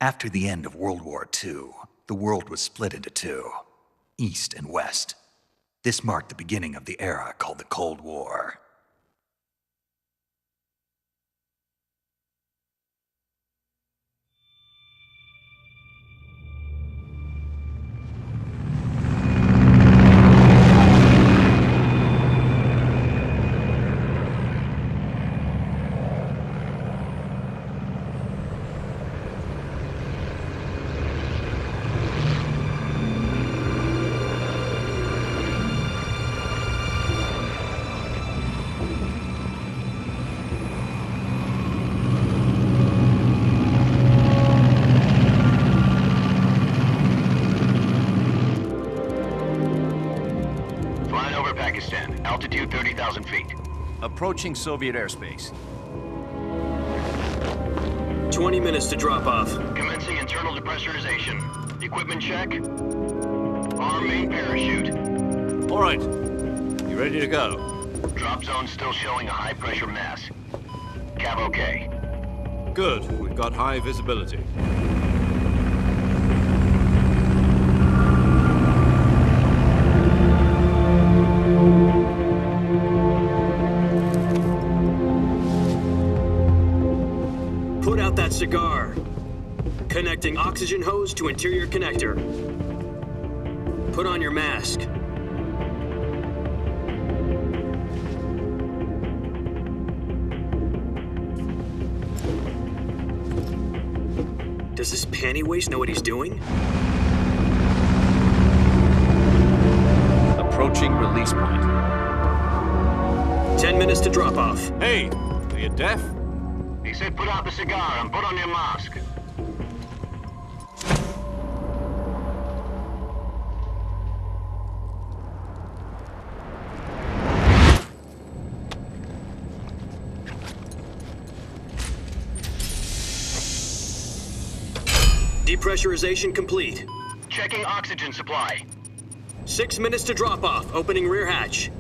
After the end of World War II, the world was split into two, East and West. This marked the beginning of the era called the Cold War. Altitude 30,000 feet. Approaching Soviet airspace. 20 minutes to drop off. Commencing internal depressurization. Equipment check. Arm main parachute. All right. You ready to go? Drop zone still showing a high pressure mass. Cav okay. Good. We've got high visibility. Put out that cigar. Connecting oxygen hose to interior connector. Put on your mask. Does this panty waste know what he's doing? Approaching release point. 10 minutes to drop off. Hey, are you deaf? He said put out the cigar and put on your mask. Depressurization complete. Checking oxygen supply. 6 minutes to drop off. Opening rear hatch.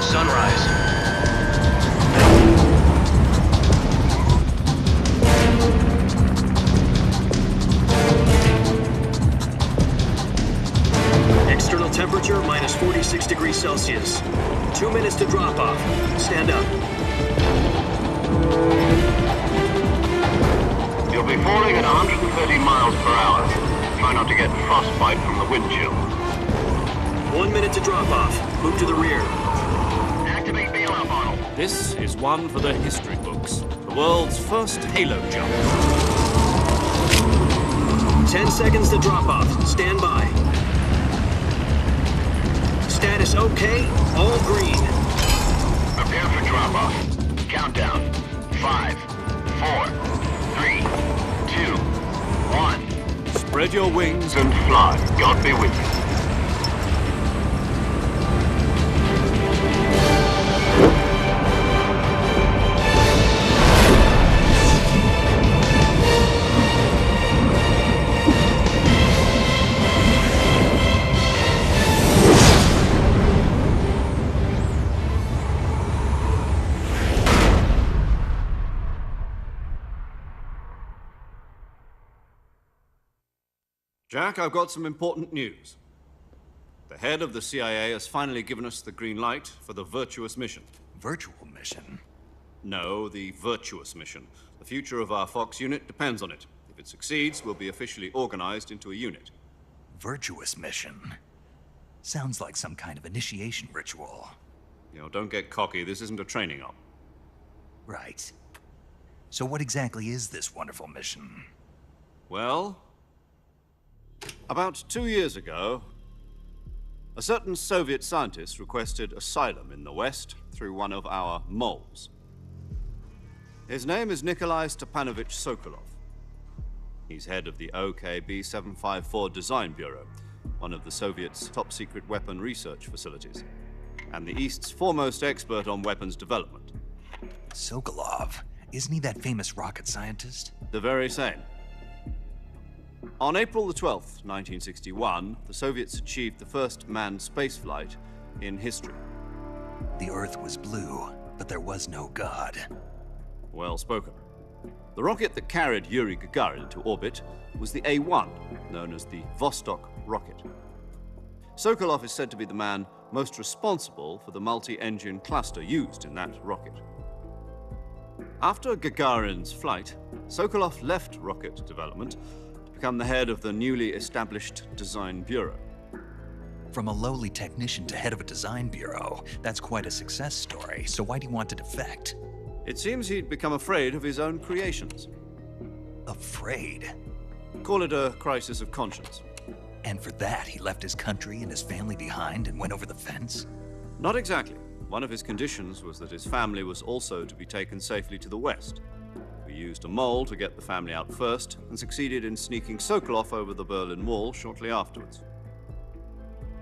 Sunrise. External temperature minus 46 degrees Celsius. 2 minutes to drop off. Stand up. You'll be falling at 130 miles per hour. Try not to get frostbite from the wind chill. 1 minute to drop off. Move to the rear. Activate bailout model. This is one for the history books. The world's first halo jump. 10 seconds to drop off. Stand by. Status okay. All green. Prepare for drop-off. Countdown. 5, 4, 3, 2, 1. Spread your wings And fly. God be with you. Jack, I've got some important news. The head of the CIA has finally given us the green light for the virtuous mission. Virtual mission? No, the virtuous mission. The future of our Fox unit depends on it. If it succeeds, we'll be officially organized into a unit. Virtuous mission? Sounds like some kind of initiation ritual. You know, don't get cocky. This isn't a training op. Right. So what exactly is this wonderful mission? Well, about 2 years ago, a certain Soviet scientist requested asylum in the West through one of our moles. His name is Nikolai Stepanovich Sokolov. He's head of the OKB-754 Design Bureau, one of the Soviets' top-secret weapon research facilities, and the East's foremost expert on weapons development. Sokolov? Isn't he that famous rocket scientist? The very same. On April the 12th, 1961, the Soviets achieved the first manned spaceflight in history. The Earth was blue, but there was no God. Well spoken. The rocket that carried Yuri Gagarin into orbit was the A-1, known as the Vostok rocket. Sokolov is said to be the man most responsible for the multi-engine cluster used in that rocket. After Gagarin's flight, Sokolov left rocket development to become the head of the newly established Design Bureau. From a lowly technician to head of a design bureau, that's quite a success story, so why do you want to defect? It seems he'd become afraid of his own creations. Afraid? Call it a crisis of conscience. And for that, he left his country and his family behind and went over the fence? Not exactly. One of his conditions was that his family was also to be taken safely to the west. We used a mole to get the family out first and succeeded in sneaking Sokolov over the Berlin Wall shortly afterwards.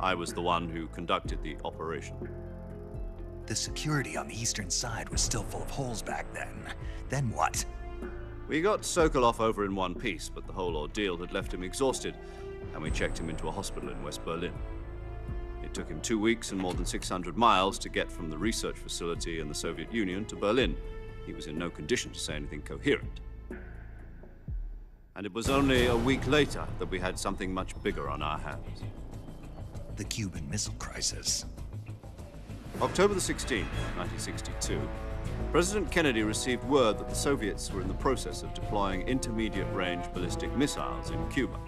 I was the one who conducted the operation. The security on the eastern side was still full of holes back then. Then what? We got Sokolov over in one piece, but the whole ordeal had left him exhausted, and we checked him into a hospital in West Berlin. It took him 2 weeks and more than 600 miles to get from the research facility in the Soviet Union to Berlin. He was in no condition to say anything coherent. And it was only a week later that we had something much bigger on our hands. The Cuban Missile Crisis. October the 16th, 1962, President Kennedy received word that the Soviets were in the process of deploying intermediate-range ballistic missiles in Cuba.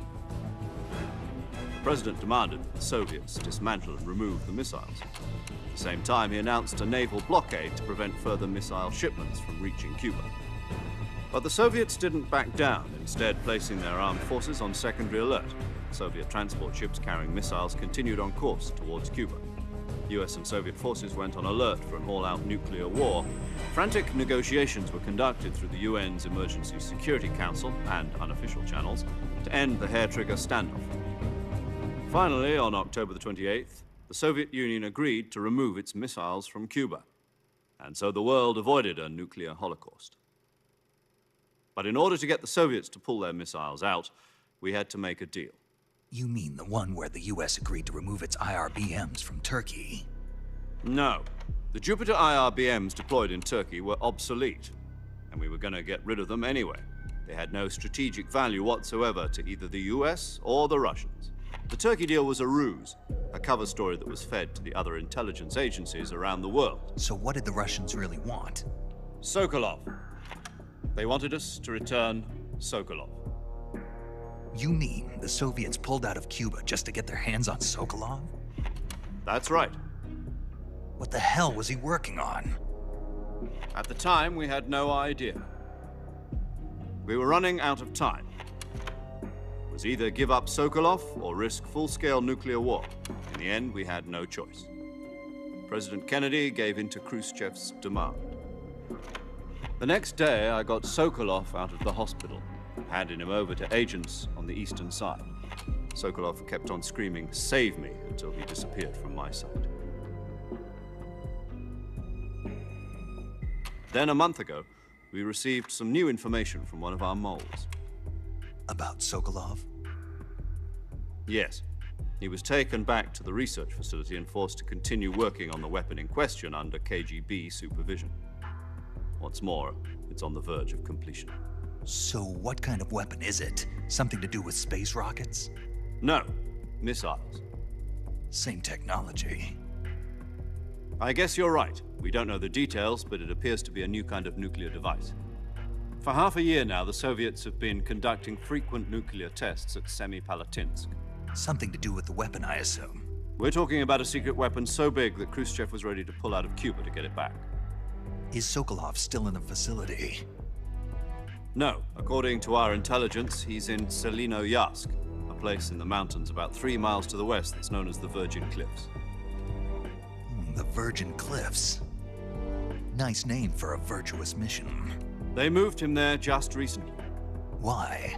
The President demanded that the Soviets dismantle and remove the missiles. At the same time, he announced a naval blockade to prevent further missile shipments from reaching Cuba. But the Soviets didn't back down, instead placing their armed forces on secondary alert. Soviet transport ships carrying missiles continued on course towards Cuba. US and Soviet forces went on alert for an all-out nuclear war. Frantic negotiations were conducted through the UN's Emergency Security Council and unofficial channels to end the hair-trigger standoff. Finally, on October the 28th, the Soviet Union agreed to remove its missiles from Cuba. And so the world avoided a nuclear holocaust. But in order to get the Soviets to pull their missiles out, we had to make a deal. You mean the one where the US agreed to remove its IRBMs from Turkey? No. The Jupiter IRBMs deployed in Turkey were obsolete, and we were going to get rid of them anyway. They had no strategic value whatsoever to either the US or the Russians. The Turkey deal was a ruse, a cover story that was fed to the other intelligence agencies around the world. So what did the Russians really want? Sokolov. They wanted us to return Sokolov. You mean the Soviets pulled out of Cuba just to get their hands on Sokolov? That's right. What the hell was he working on? At the time, we had no idea. We were running out of time. It was either give up Sokolov or risk full-scale nuclear war. In the end, we had no choice. President Kennedy gave in to Khrushchev's demand. The next day, I got Sokolov out of the hospital, handing him over to agents on the eastern side. Sokolov kept on screaming, "Save me," until he disappeared from my sight. Then a month ago, we received some new information from one of our moles. About Sokolov? Yes. He was taken back to the research facility and forced to continue working on the weapon in question under KGB supervision. What's more, it's on the verge of completion. So what kind of weapon is it? Something to do with space rockets? No, missiles. Same technology. I guess you're right. We don't know the details, but it appears to be a new kind of nuclear device. For half a year now, the Soviets have been conducting frequent nuclear tests at Semipalatinsk. Something to do with the weapon, I assume. We're talking about a secret weapon so big that Khrushchev was ready to pull out of Cuba to get it back. Is Sokolov still in the facility? No. According to our intelligence, he's in Selinoyarsk, a place in the mountains about 3 miles to the west that's known as the Virgin Cliffs. The Virgin Cliffs. Nice name for a virtuous mission. They moved him there just recently. Why?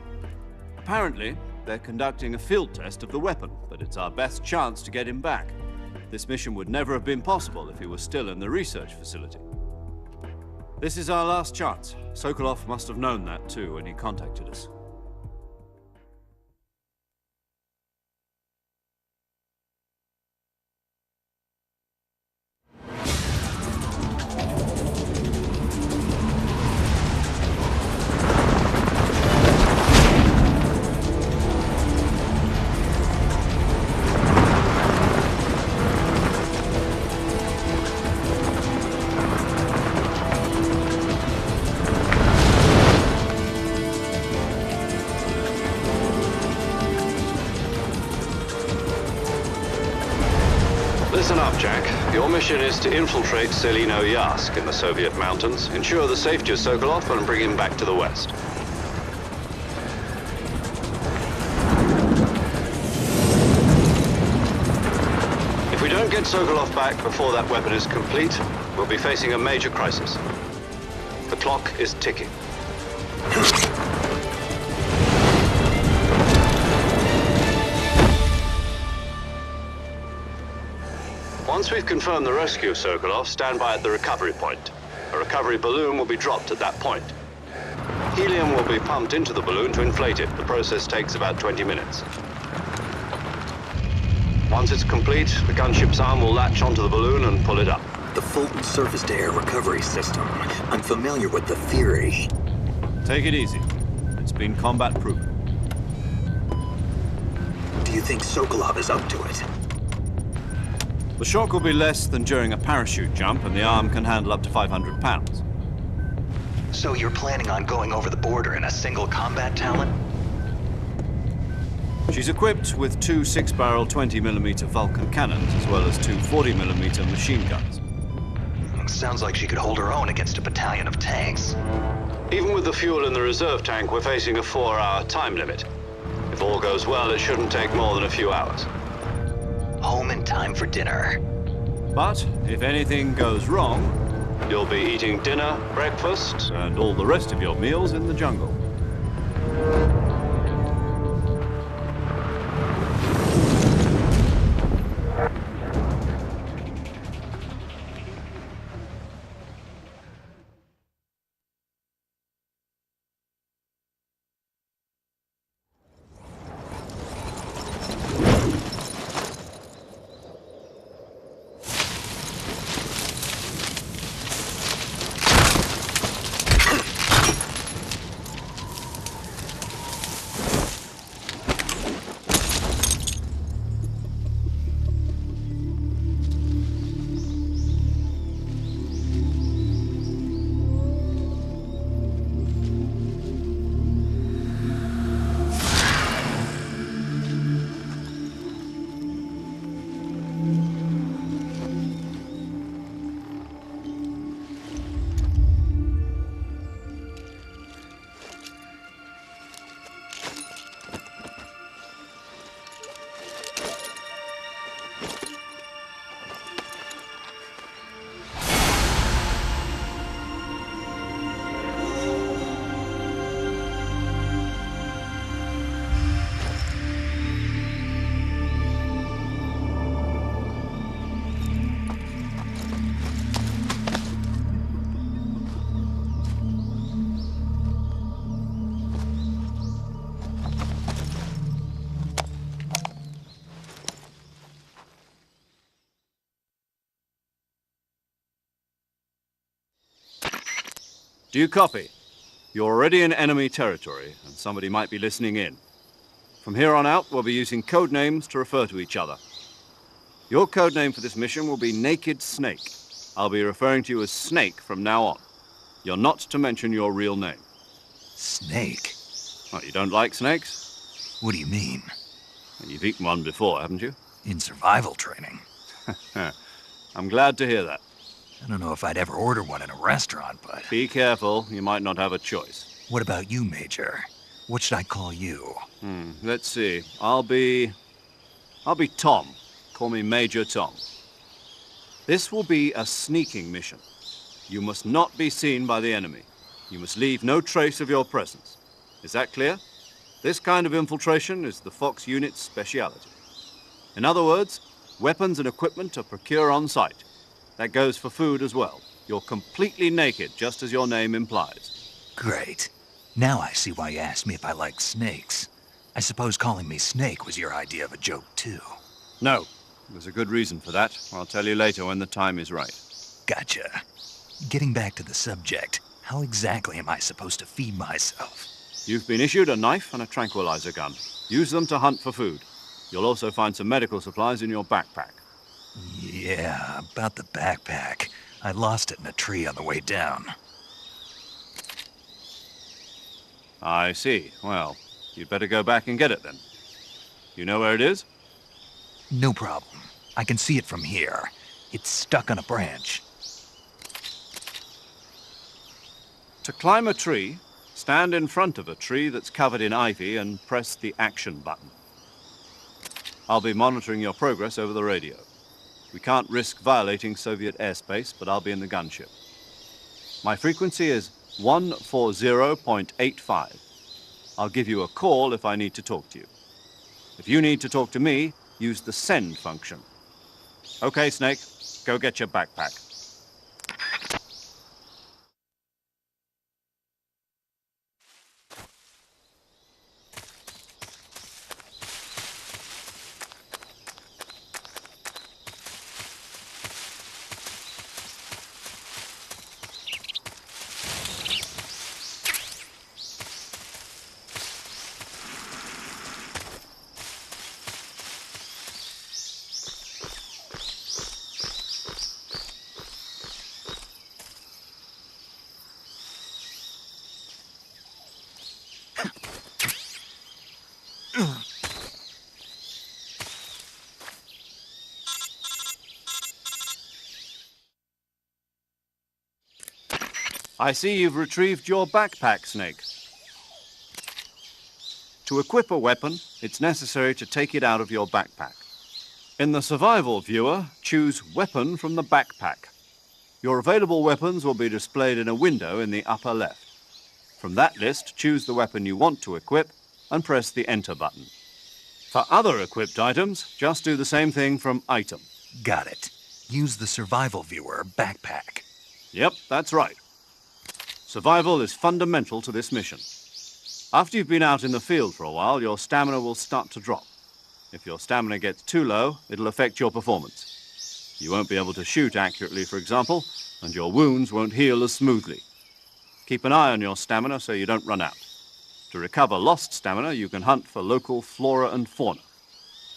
Apparently, they're conducting a field test of the weapon, but it's our best chance to get him back. This mission would never have been possible if he was still in the research facility. This is our last chance. Sokolov must have known that too when he contacted us. Listen up, Jack. Your mission is to infiltrate Selino Yask in the Soviet mountains, ensure the safety of Sokolov, and bring him back to the West. If we don't get Sokolov back before that weapon is complete, we'll be facing a major crisis. The clock is ticking. Once we've confirmed the rescue of Sokolov, stand by at the recovery point. A recovery balloon will be dropped at that point. Helium will be pumped into the balloon to inflate it. The process takes about 20 minutes. Once it's complete, the gunship's arm will latch onto the balloon and pull it up. The Fulton surface-to-air recovery system. I'm familiar with the theory. Take it easy. It's been combat-proven. Do you think Sokolov is up to it? The shock will be less than during a parachute jump, and the arm can handle up to 500 pounds. So you're planning on going over the border in a single combat Talon? She's equipped with two 6-barrel 20mm Vulcan cannons, as well as two 40mm machine guns. Sounds like she could hold her own against a battalion of tanks. Even with the fuel in the reserve tank, we're facing a 4-hour time limit. If all goes well, it shouldn't take more than a few hours. Home in time for dinner. But if anything goes wrong, you'll be eating dinner, breakfast, and all the rest of your meals in the jungle. Do you copy? You're already in enemy territory, and somebody might be listening in. From here on out, we'll be using code names to refer to each other. Your code name for this mission will be Naked Snake. I'll be referring to you as Snake from now on. You're not to mention your real name. Snake? Oh, you don't like snakes? What do you mean? You've eaten one before, haven't you? In survival training. I'm glad to hear that. I don't know if I'd ever order one in a restaurant, but... Be careful, you might not have a choice. What about you, Major? What should I call you? Let's see. I'll be Tom. Call me Major Tom. This will be a sneaking mission. You must not be seen by the enemy. You must leave no trace of your presence. Is that clear? This kind of infiltration is the Fox unit's speciality. In other words, weapons and equipment are procured on site. That goes for food as well. You're completely naked, just as your name implies. Great. Now I see why you asked me if I like snakes. I suppose calling me Snake was your idea of a joke, too. No. There's a good reason for that. I'll tell you later when the time is right. Gotcha. Getting back to the subject, how exactly am I supposed to feed myself? You've been issued a knife and a tranquilizer gun. Use them to hunt for food. You'll also find some medical supplies in your backpack. Yeah, about the backpack. I lost it in a tree on the way down. I see. Well, you'd better go back and get it then. You know where it is? No problem. I can see it from here. It's stuck on a branch. To climb a tree, stand in front of a tree that's covered in ivy and press the action button. I'll be monitoring your progress over the radio. We can't risk violating Soviet airspace, but I'll be in the gunship. My frequency is 140.85. I'll give you a call if I need to talk to you. If you need to talk to me, use the send function. Okay, Snake, go get your backpack. I see you've retrieved your backpack, Snake. To equip a weapon, it's necessary to take it out of your backpack. In the survival viewer, choose Weapon from the backpack. Your available weapons will be displayed in a window in the upper left. From that list, choose the weapon you want to equip and press the Enter button. For other equipped items, just do the same thing from Item. Got it. Use the survival viewer backpack. Yep, that's right. Survival is fundamental to this mission. After you've been out in the field for a while, your stamina will start to drop. If your stamina gets too low, it'll affect your performance. You won't be able to shoot accurately, for example, and your wounds won't heal as smoothly. Keep an eye on your stamina so you don't run out. To recover lost stamina, you can hunt for local flora and fauna.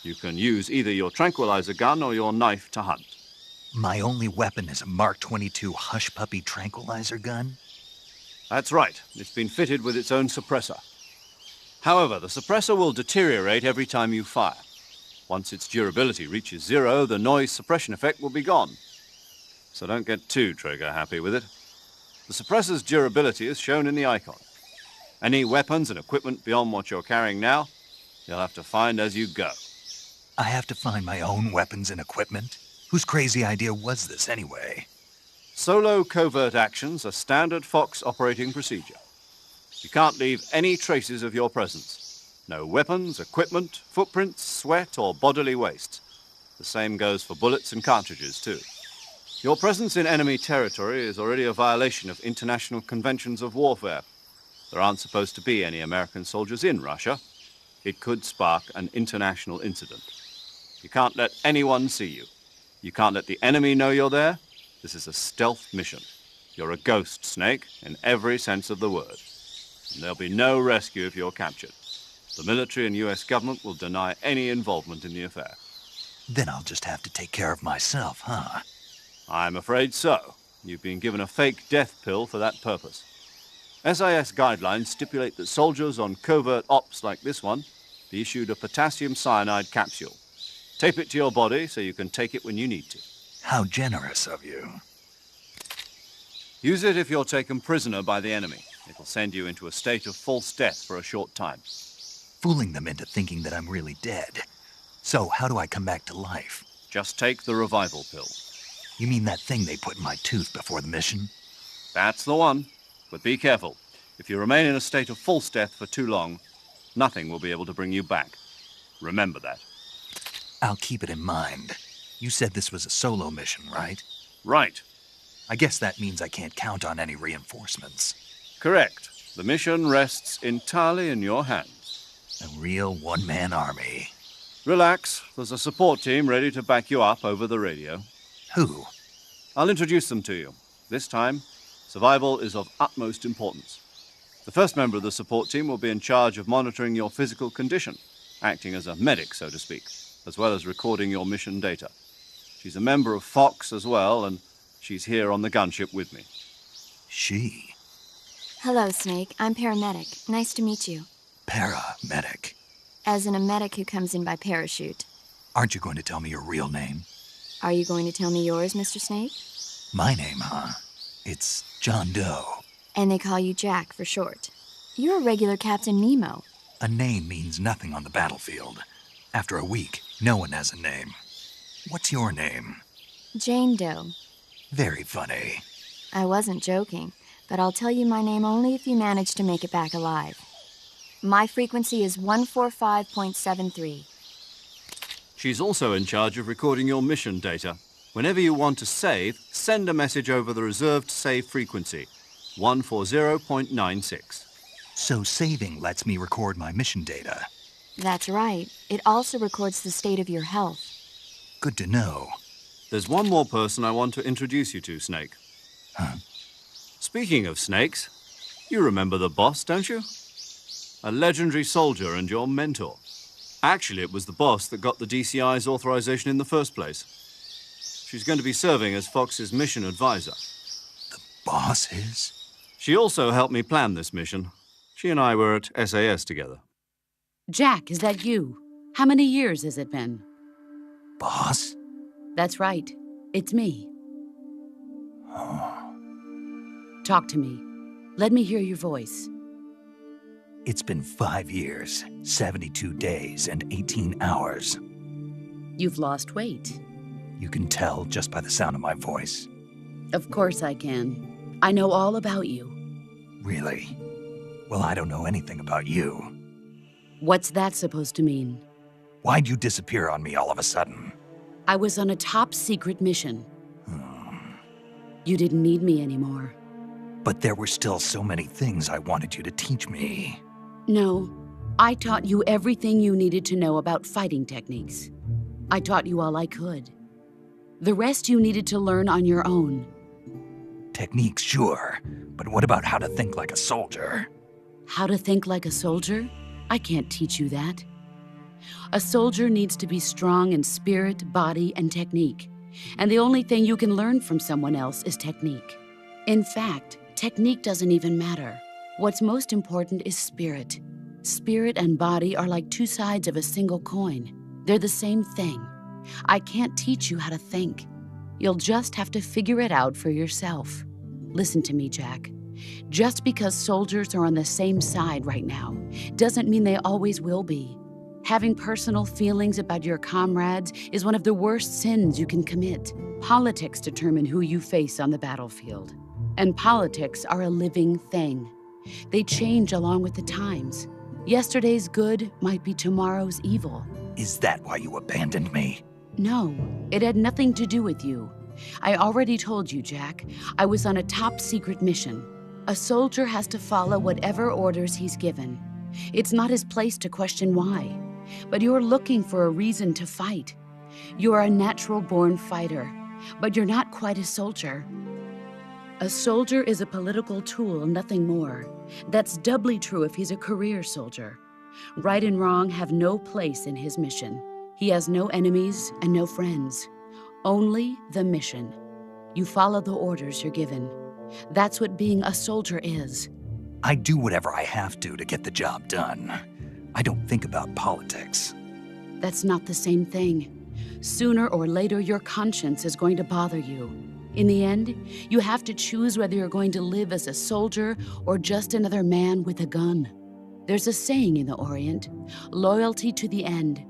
You can use either your tranquilizer gun or your knife to hunt. My only weapon is a Mark 22 Hush Puppy tranquilizer gun? That's right. It's been fitted with its own suppressor. However, the suppressor will deteriorate every time you fire. Once its durability reaches 0, the noise suppression effect will be gone. So don't get too trigger-happy with it. The suppressor's durability is shown in the icon. Any weapons and equipment beyond what you're carrying now, you'll have to find as you go. I have to find my own weapons and equipment? Whose crazy idea was this anyway? Solo covert actions are standard Fox operating procedure. You can't leave any traces of your presence. No weapons, equipment, footprints, sweat, or bodily waste. The same goes for bullets and cartridges, too. Your presence in enemy territory is already a violation of international conventions of warfare. There aren't supposed to be any American soldiers in Russia. It could spark an international incident. You can't let anyone see you. You can't let the enemy know you're there. This is a stealth mission. You're a ghost, Snake, in every sense of the word. And there'll be no rescue if you're captured. The military and US government will deny any involvement in the affair. Then I'll just have to take care of myself, huh? I'm afraid so. You've been given a fake death pill for that purpose. SIS guidelines stipulate that soldiers on covert ops like this one be issued a potassium cyanide capsule. Tape it to your body so you can take it when you need to. How generous of you. Use it if you're taken prisoner by the enemy. It'll send you into a state of false death for a short time. Fooling them into thinking that I'm really dead. So how do I come back to life? Just take the revival pill. You mean that thing they put in my tooth before the mission? That's the one. But be careful. If you remain in a state of false death for too long, nothing will be able to bring you back. Remember that. I'll keep it in mind. You said this was a solo mission, right? Right. I guess that means I can't count on any reinforcements. Correct. The mission rests entirely in your hands. A real one-man army. Relax. There's a support team ready to back you up over the radio. Who? I'll introduce them to you. This time, survival is of utmost importance. The first member of the support team will be in charge of monitoring your physical condition, acting as a medic, so to speak, as well as recording your mission data. She's a member of Fox as well, and she's here on the gunship with me. She? Hello, Snake. I'm paramedic. Nice to meet you. Paramedic. As in a medic who comes in by parachute. Aren't you going to tell me your real name? Are you going to tell me yours, Mr. Snake? My name, huh? It's John Doe. And they call you Jack for short. You're a regular Captain Nemo. A name means nothing on the battlefield. After a week, no one has a name. What's your name? Jane Doe. Very funny. I wasn't joking, but I'll tell you my name only if you manage to make it back alive. My frequency is 145.73. She's also in charge of recording your mission data. Whenever you want to save, send a message over the reserved save frequency, 140.96. So saving lets me record my mission data. That's right. It also records the state of your health. Good to know. There's one more person I want to introduce you to, Snake. Huh? Speaking of snakes, you remember the boss, don't you? A legendary soldier and your mentor. Actually, it was the boss that got the DCI's authorization in the first place. She's going to be serving as Fox's mission advisor. The boss is? She also helped me plan this mission. She and I were at SAS together. Jack, is that you? How many years has it been? Boss? That's right. It's me. Oh. Talk to me. Let me hear your voice. It's been 5 years, 72 days, and 18 hours. You've lost weight. You can tell just by the sound of my voice. Of course I can. I know all about you. Really? Well, I don't know anything about you. What's that supposed to mean? Why'd you disappear on me all of a sudden? I was on a top-secret mission. You didn't need me anymore. But there were still so many things I wanted you to teach me. No, I taught you everything you needed to know about fighting techniques. I taught you all I could. The rest you needed to learn on your own. Techniques, sure. But what about how to think like a soldier? How to think like a soldier? I can't teach you that. A soldier needs to be strong in spirit, body, and technique. And the only thing you can learn from someone else is technique. In fact, technique doesn't even matter. What's most important is spirit. Spirit and body are like two sides of a single coin. They're the same thing. I can't teach you how to think. You'll just have to figure it out for yourself. Listen to me, Jack. Just because soldiers are on the same side right now doesn't mean they always will be. Having personal feelings about your comrades is one of the worst sins you can commit. Politics determine who you face on the battlefield. And politics are a living thing. They change along with the times. Yesterday's good might be tomorrow's evil. Is that why you abandoned me? No, it had nothing to do with you. I already told you, Jack. I was on a top-secret mission. A soldier has to follow whatever orders he's given. It's not his place to question why. But you're looking for a reason to fight. You are a natural-born fighter, but you're not quite a soldier. A soldier is a political tool, nothing more. That's doubly true if he's a career soldier. Right and wrong have no place in his mission. He has no enemies and no friends. Only the mission. You follow the orders you're given. That's what being a soldier is. I do whatever I have to get the job done. I don't think about politics. That's not the same thing. Sooner or later, your conscience is going to bother you. In the end, you have to choose whether you're going to live as a soldier or just another man with a gun. There's a saying in the Orient, loyalty to the end.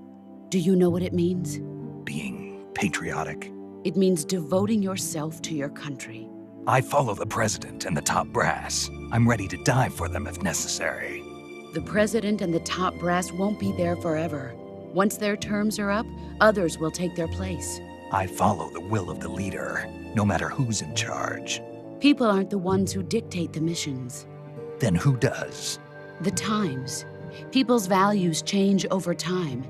Do you know what it means? Being patriotic. It means devoting yourself to your country. I follow the president and the top brass. I'm ready to die for them if necessary. The president and the top brass won't be there forever. Once their terms are up, others will take their place. I follow the will of the leader, no matter who's in charge. People aren't the ones who dictate the missions. Then who does? The times. People's values change over time,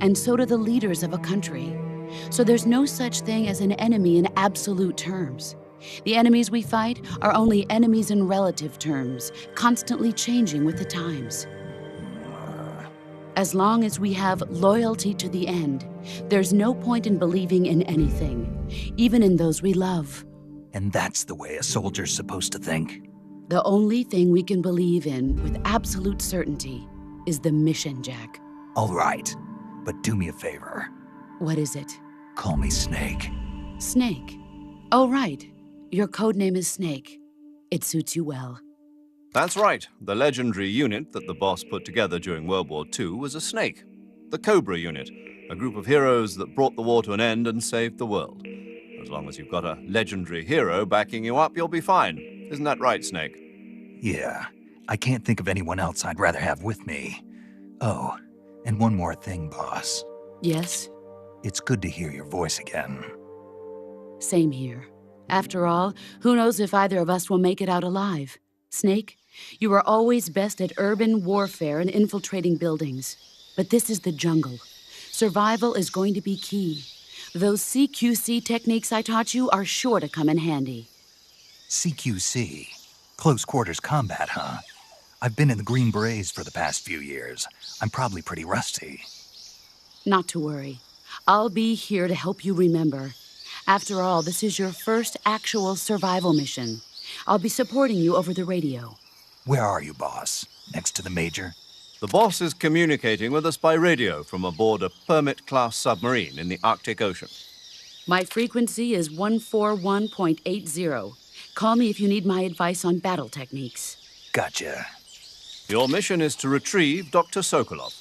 and so do the leaders of a country. So there's no such thing as an enemy in absolute terms. The enemies we fight are only enemies in relative terms, constantly changing with the times. As long as we have loyalty to the end, there's no point in believing in anything, even in those we love. And that's the way a soldier's supposed to think? The only thing we can believe in with absolute certainty is the mission, Jack. All right, but do me a favor. What is it? Call me Snake. Snake. Oh, right. Your code name is Snake. It suits you well. That's right. The legendary unit that the boss put together during World War II was a snake. The Cobra unit, a group of heroes that brought the war to an end and saved the world. As long as you've got a legendary hero backing you up, you'll be fine. Isn't that right, Snake? Yeah, I can't think of anyone else I'd rather have with me. Oh, and one more thing, boss. Yes? It's good to hear your voice again. Same here. After all, who knows if either of us will make it out alive? Snake, you are always best at urban warfare and infiltrating buildings. But this is the jungle. Survival is going to be key. Those CQC techniques I taught you are sure to come in handy. CQC? Close quarters combat, huh? I've been in the Green Berets for the past few years. I'm probably pretty rusty. Not to worry. I'll be here to help you remember. After all, this is your first actual survival mission. I'll be supporting you over the radio. Where are you, boss? Next to the Major? The boss is communicating with us by radio from aboard a Permit-class submarine in the Arctic Ocean. My frequency is 141.80. Call me if you need my advice on battle techniques. Gotcha. Your mission is to retrieve Dr. Sokolov.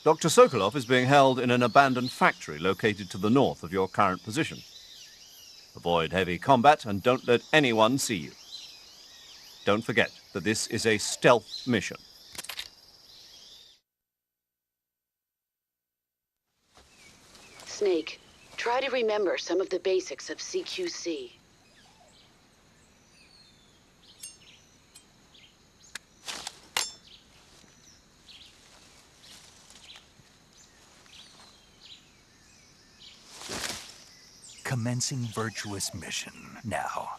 Dr. Sokolov is being held in an abandoned factory located to the north of your current position. Avoid heavy combat and don't let anyone see you. Don't forget that this is a stealth mission. Snake, try to remember some of the basics of CQC. Commencing virtuous mission now.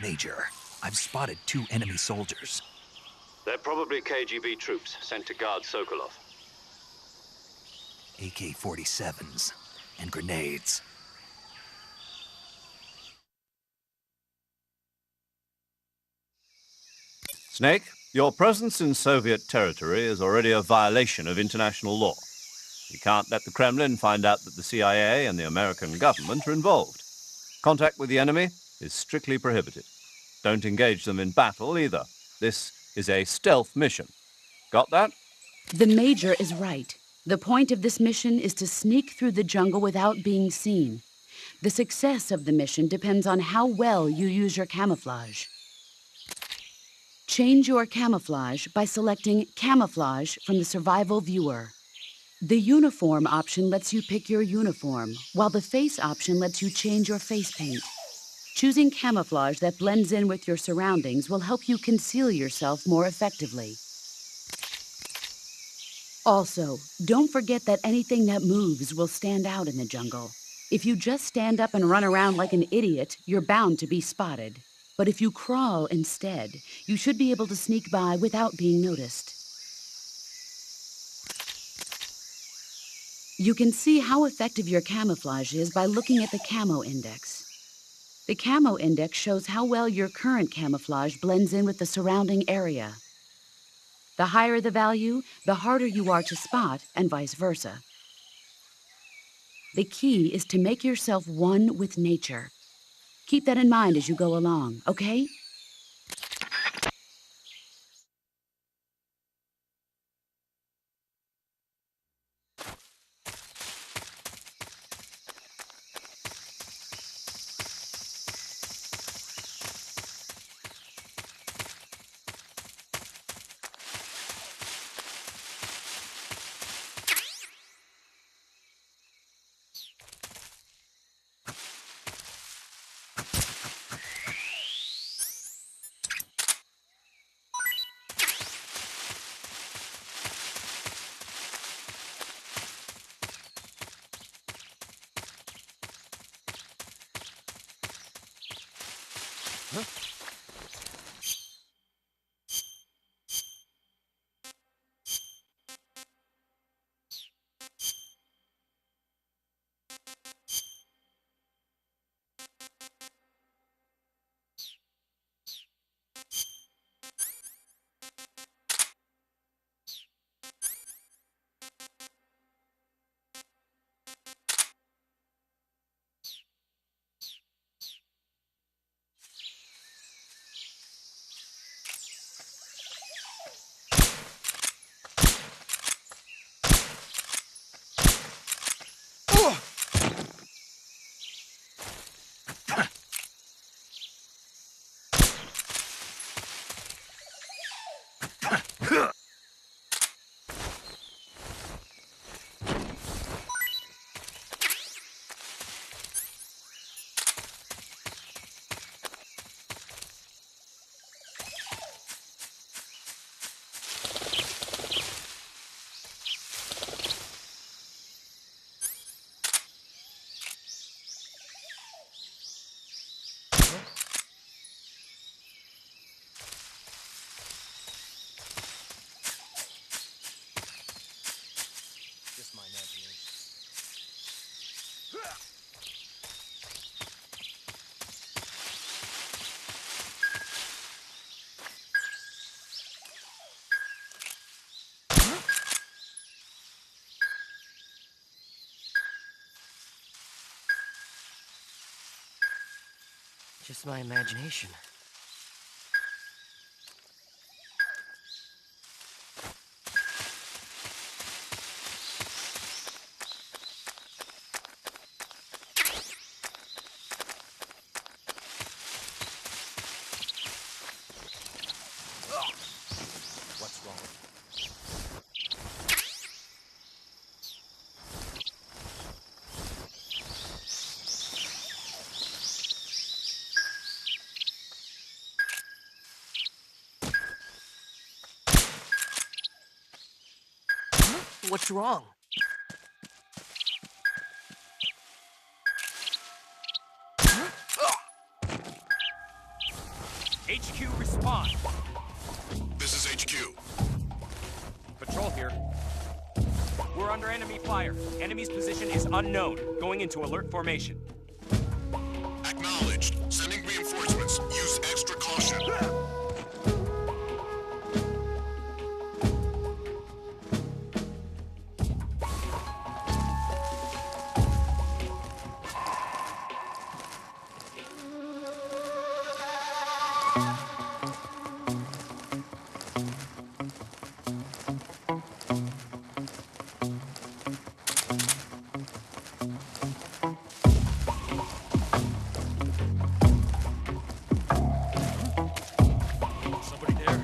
Major, I've spotted 2 enemy soldiers. They're probably KGB troops sent to guard Sokolov. AK-47s and grenades. Snake, your presence in Soviet territory is already a violation of international law. You can't let the Kremlin find out that the CIA and the American government are involved. Contact with the enemy is strictly prohibited. Don't engage them in battle either. This is a stealth mission. Got that? The Major is right. The point of this mission is to sneak through the jungle without being seen. The success of the mission depends on how well you use your camouflage. Change your camouflage by selecting Camouflage from the Survival Viewer. The Uniform option lets you pick your uniform, while the Face option lets you change your face paint. Choosing camouflage that blends in with your surroundings will help you conceal yourself more effectively. Also, don't forget that anything that moves will stand out in the jungle. If you just stand up and run around like an idiot, you're bound to be spotted. But if you crawl instead, you should be able to sneak by without being noticed. You can see how effective your camouflage is by looking at the Camo Index. The Camo Index shows how well your current camouflage blends in with the surrounding area. The higher the value, the harder you are to spot, and vice versa. The key is to make yourself one with nature. Keep that in mind as you go along, okay? Just my imagination. What's wrong? What's wrong? HQ, respond. This is HQ. Patrol here. We're under enemy fire. Enemy's position is unknown. Going into alert formation. Acknowledged. Sending reinforcements. Use extra caution. Somebody there?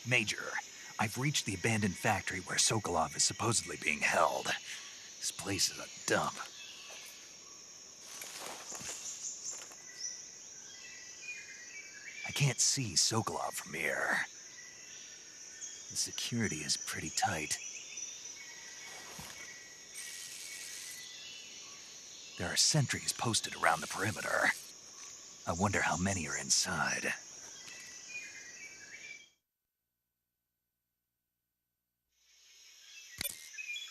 Major, I've reached the abandoned factory where Sokolov is supposedly being held. This place is a dump. I can't see Sokolov from here. The security is pretty tight. There are sentries posted around the perimeter. I wonder how many are inside.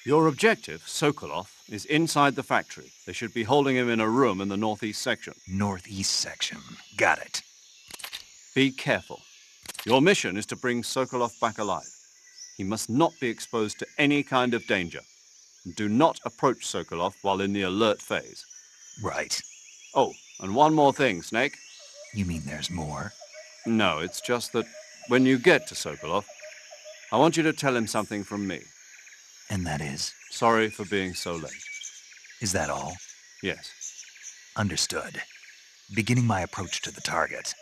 Your objective, Sokolov, is inside the factory. They should be holding him in a room in the northeast section. Northeast section. Got it. Be careful. Your mission is to bring Sokolov back alive. He must not be exposed to any kind of danger. Do not approach Sokolov while in the alert phase. Right. Oh, and one more thing, Snake. You mean there's more? No, it's just that when you get to Sokolov, I want you to tell him something from me. And that is? Sorry for being so late. Is that all? Yes. Understood. Beginning my approach to the target.